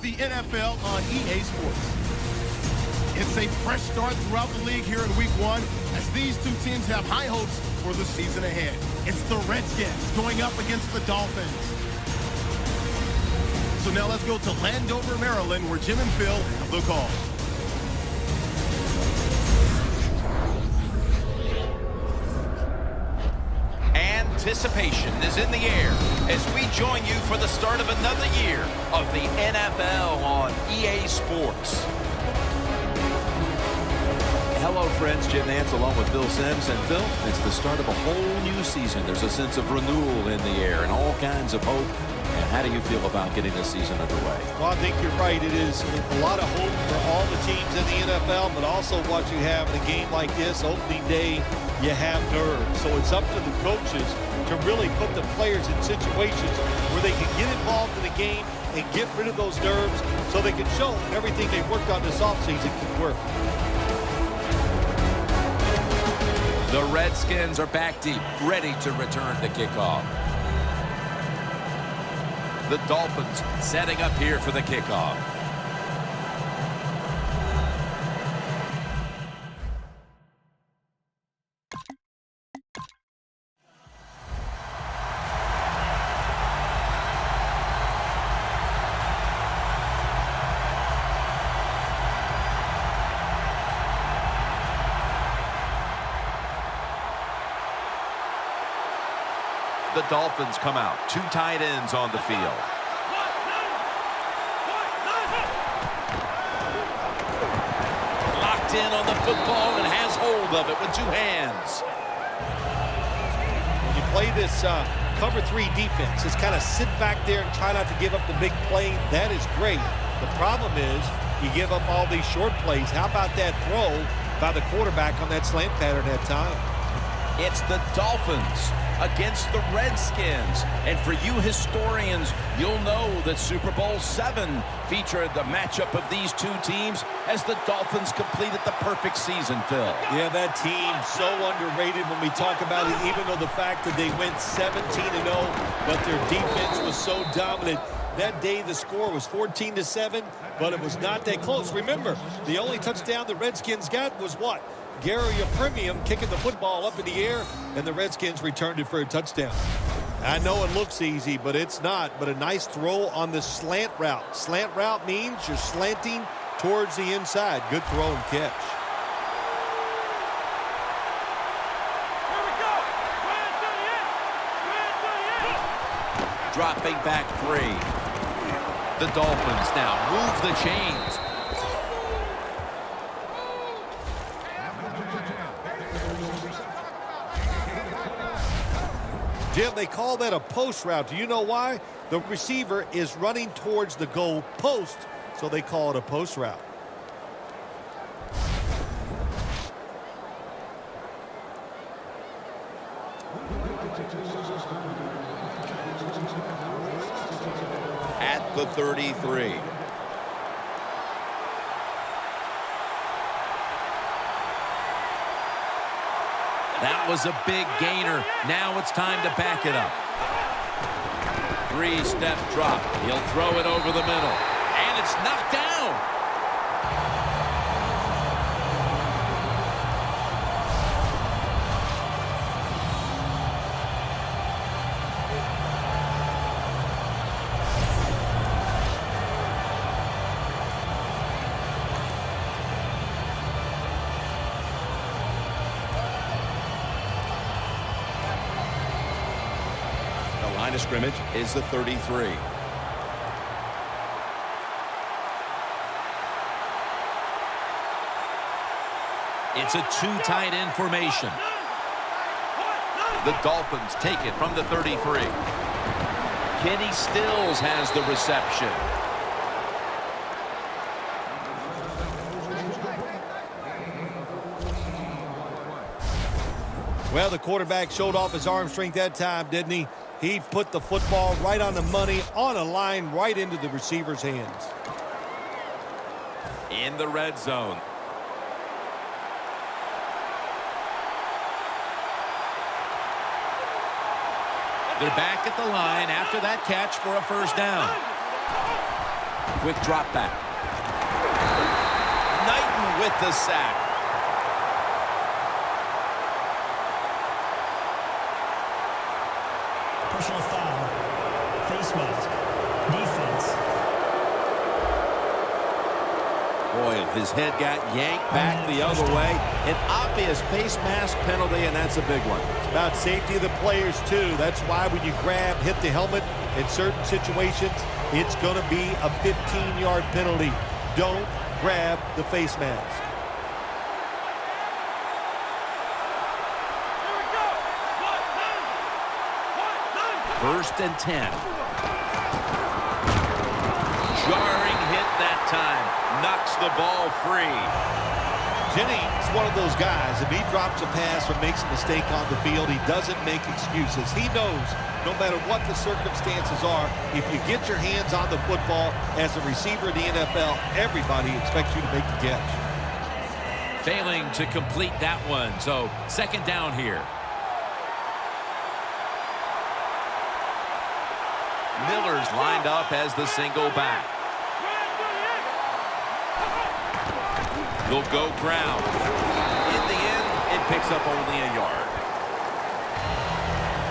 the NFL on EA Sports. It's a fresh start throughout the league here in Week 1 as these two teams have high hopes for the season ahead. It's the Redskins going up against the Dolphins. So now let's go to Landover, Maryland, where Jim and Phil have the call. Anticipation is in the air as we join you for the start of another year of the NFL on EA Sports. Hello, friends. Jim Nantz along with Phil Simms. And Phil, it's the start of a whole new season. There's a sense of renewal in the air and all kinds of hope. And how do you feel about getting this season underway? Well, I think you're right. It is a lot of hope for all the teams in the NFL, but also what you have in a game like this, opening day, you have nerves. So it's up to the coaches to really put the players in situations where they can get involved in the game and get rid of those nerves so they can show everything they've worked on this offseason can work. The Redskins are back deep, ready to return the kickoff. The Dolphins setting up here for the kickoff. The Dolphins come out. Two tight ends on the field. Locked in on the football and has hold of it with two hands. When you play this cover 3 defense, just kind of sit back there and try not to give up the big play. That is great. The problem is you give up all these short plays. How about that throw by the quarterback on that slant pattern that time? It's the Dolphins against the Redskins. And for you historians, you'll know that Super Bowl VII featured the matchup of these two teams as the Dolphins completed the perfect season, Phil. Yeah, that team so underrated when we talk about it, even though the fact that they went 17-0, but their defense was so dominant. That day the score was 14-7, but it was not that close. Remember, the only touchdown the Redskins got was what? Gary Premium kicking the football up in the air, and the Redskins returned it for a touchdown. I know it looks easy, but it's not. But a nice throw on the slant route. Slant route means you're slanting towards the inside. Good throw and catch. Dropping back 3. The Dolphins now move the chains. Jim, they call that a post route. Do you know why? The receiver is running towards the goal post, so they call it a post route. At the 33. That was a big gainer. Now it's time to back it up. 3-step drop. He'll throw it over the middle. And it's knocked down. Line of scrimmage is the 33. It's a two tight end formation. The Dolphins take it from the 33. Kenny Stills has the reception. Well, the quarterback showed off his arm strength that time, didn't he? He put the football right on the money, on a line, right into the receiver's hands. In the red zone. They're back at the line after that catch for a first down. Quick drop back. Knighton with the sack. Personal foul. Face mask. Defense. Boy, his head got yanked back the other way. An obvious face mask penalty, and that's a big one. It's about safety of the players, too. That's why when you grab, hit the helmet in certain situations, it's going to be a 15-yard penalty. Don't grab the face mask. First and 10. Jarring hit that time. Knocks the ball free. Jennings is one of those guys. If he drops a pass or makes a mistake on the field, he doesn't make excuses. He knows no matter what the circumstances are, if you get your hands on the football as a receiver in the NFL, everybody expects you to make the catch. Failing to complete that one, so second down here. Miller's lined up as the single back. They'll go ground. In the end, it picks up only a yard.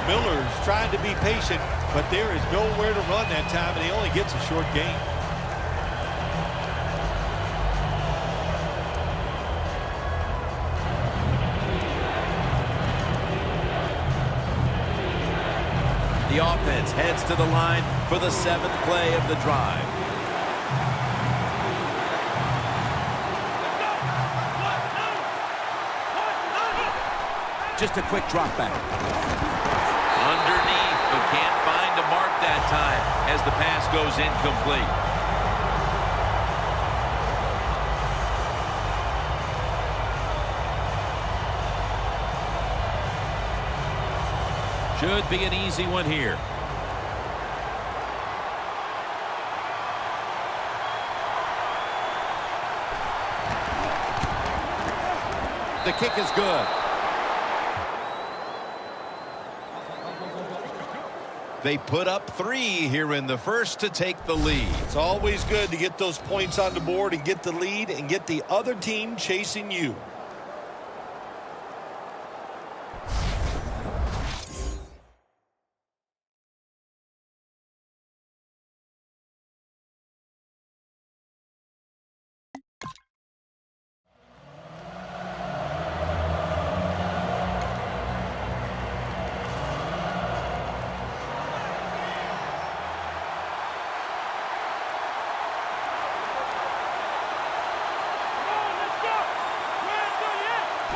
Miller's trying to be patient, but there is nowhere to run that time, and he only gets a short gain. The offense heads to the line for the 7th play of the drive. Just a quick drop back. Underneath, but can't find a mark that time as the pass goes incomplete. Should be an easy one here. The kick is good. They put up 3 here in the first to take the lead. It's always good to get those points on the board and get the lead and get the other team chasing you.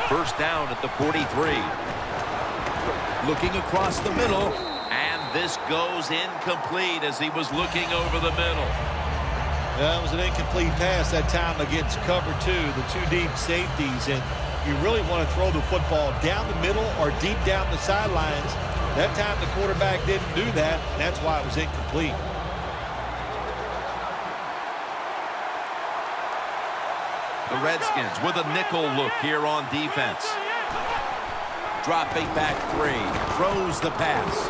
First down at the 43. Looking across the middle, and this goes incomplete as he was looking over the middle. That was an incomplete pass that time against cover 2, the 2 deep safeties, and you really want to throw the football down the middle or deep down the sidelines. That time the quarterback didn't do that, and that's why it was incomplete. The Redskins with a nickel look here on defense. Dropping back 3. Throws the pass.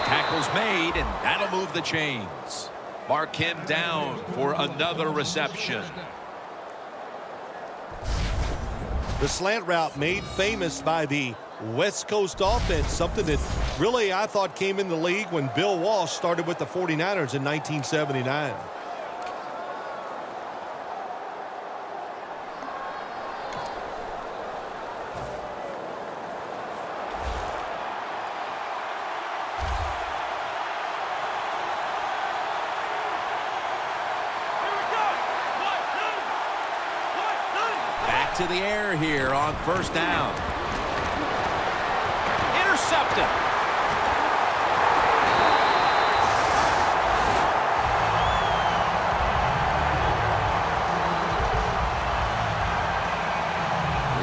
Tackle's made, and that'll move the chains. Mark him down for another reception. The slant route made famous by the West Coast offense, something that really I thought came in the league when Bill Walsh started with the 49ers in 1979. To the air here on first down. Intercepted.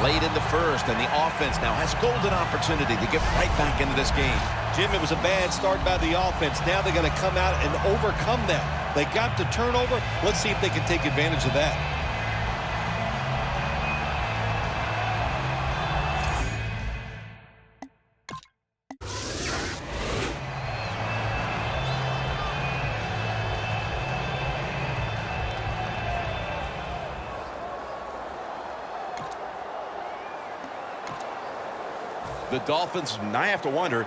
Late in the first, and the offense now has golden opportunity to get right back into this game. Jim, it was a bad start by the offense. Now they're going to come out and overcome that. They got the turnover. Let's see if they can take advantage of that. The Dolphins, I have to wonder,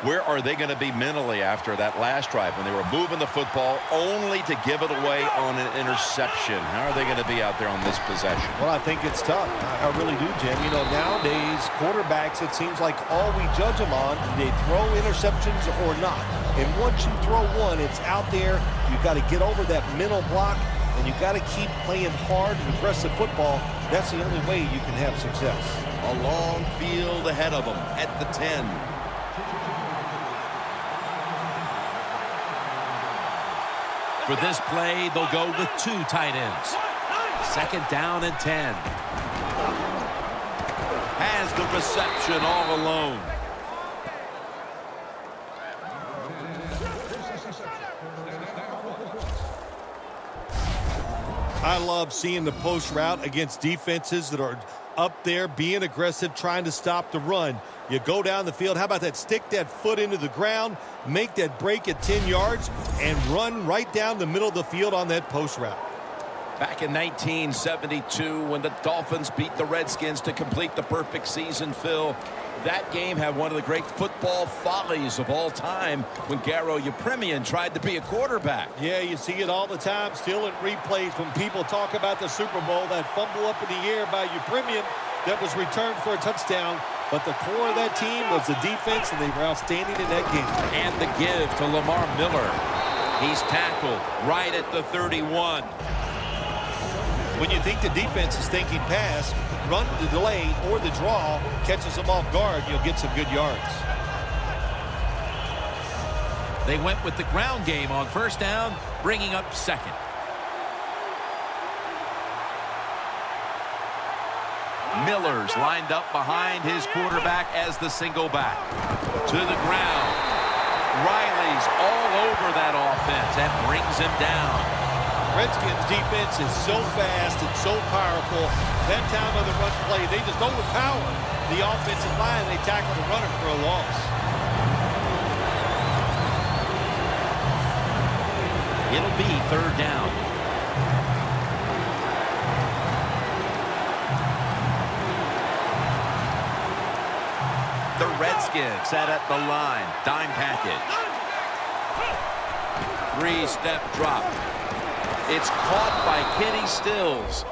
where are they going to be mentally after that last drive when they were moving the football only to give it away on an interception? How are they going to be out there on this possession? Well, I think it's tough. I really do, Jim. You know, nowadays, quarterbacks, it seems like all we judge them on, do they throw interceptions or not? And once you throw one, it's out there. You've got to get over that mental block, and you've got to keep playing hard and aggressive football. That's the only way you can have success. A long field ahead of them at the 10. For this play, they'll go with 2 tight ends. 2nd down and 10. Has the reception all alone. I love seeing the post route against defenses that are up there being aggressive, trying to stop the run. You go down the field. How about that? Stick that foot into the ground, make that break at 10 yards, and run right down the middle of the field on that post route. Back in 1972, when the Dolphins beat the Redskins to complete the perfect season, Phil, that game had one of the great football follies of all time when Garo Yepremian tried to be a quarterback. Yeah, you see it all the time, still in replays when people talk about the Super Bowl, that fumble up in the air by Yepremian that was returned for a touchdown. But the core of that team was the defense, and they were outstanding in that game. And the give to Lamar Miller. He's tackled right at the 31. When you think the defense is thinking pass, run the delay or the draw catches them off guard, you'll get some good yards. They went with the ground game on 1st down, bringing up 2nd. Miller's lined up behind his quarterback as the single back. To the ground. Riley's all over that offense and brings him down. Redskins defense is so fast and so powerful. That time of the run play, they just overpower the offensive line. They tackle the runner for a loss. It'll be 3rd down. The Redskins set at the line. Dime package. 3-step drop. It's caught by Kenny Stills.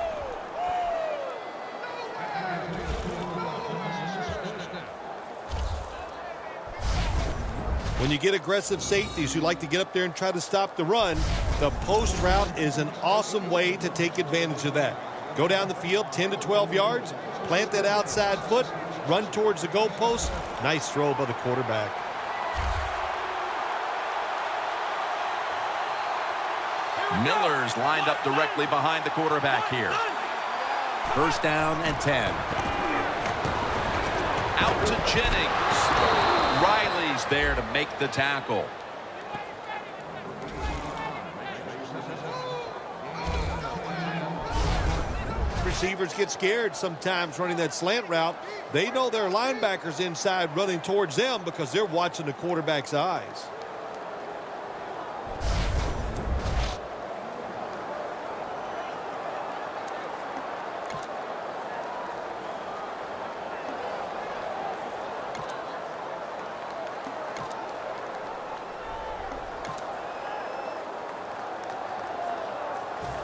When you get aggressive safeties who like to get up there and try to stop the run, the post route is an awesome way to take advantage of that. Go down the field 10 to 12 yards, plant that outside foot, run towards the goalpost. Nice throw by the quarterback. Miller's lined up directly behind the quarterback here. 1st down and 10. Out to Jennings. Riley's there to make the tackle. Receivers get scared sometimes running that slant route. They know their linebackers inside running towards them because they're watching the quarterback's eyes.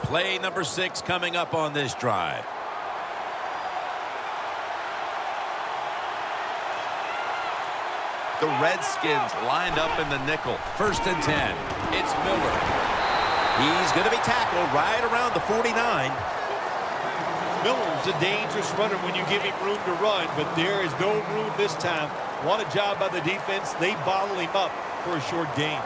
Play number 6 coming up on this drive. The Redskins lined up in the nickel. 1st and 10. It's Miller. He's going to be tackled right around the 49. Miller's a dangerous runner when you give him room to run, but there is no room this time. What a job by the defense. They bottle him up for a short gain.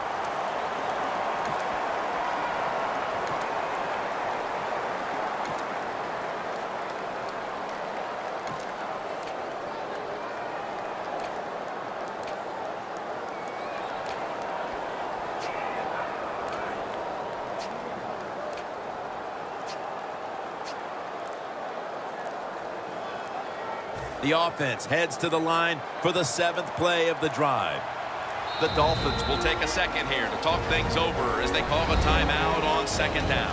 The offense heads to the line for the 7th play of the drive. The Dolphins will take a second here to talk things over as they call a timeout on 2nd down.